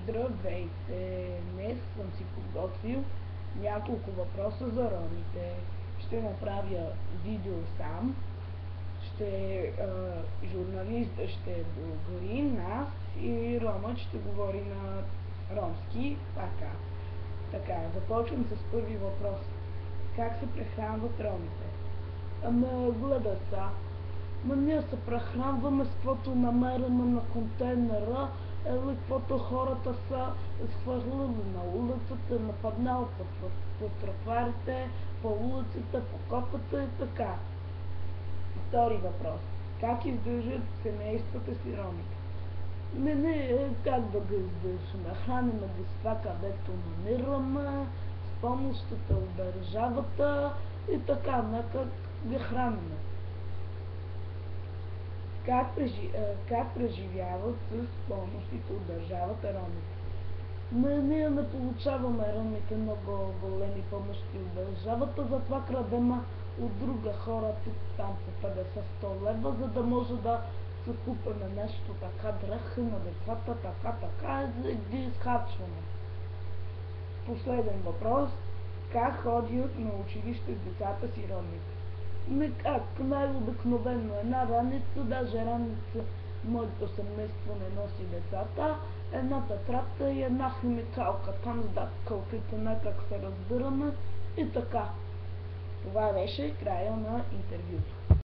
Здравейте! Днес съм си подготвил няколко въпроса за ромите. Ще направя видео сам. Журналиста ще е българин, аз и ромът ще говори на ромски. Така, започвам с първи въпрос. Как се прехранват ромите? Гледай са. Ние се прехранваме с каквото намерено на контейнера, или каквото хората са изхвърлили на улицата, нападнал по тротуарите, по улиците, по копата и така. Втори въпрос. Как издържат семействата си ромите? Как да ги издържаме? Храним ги с това, където намираме, с помощите от държавата и така, нека ги храним. Как преживяват с помощите от държавата ромите? Ние не получаваме ромите много големи помощи от държавата, затова крадем от друга хора, тук там по 50-100 лева, за да може да се купим нещо така, дрехи на децата, така, и ги изхарчваме. Последен въпрос. Как ходят на училище с децата си ромите? Как? Най-обикновено една раница, даже раница моето семейство не носи децата, една тетрадка и една химикалка, там с дакълките, как се разбираме и така. Това беше края на интервюто.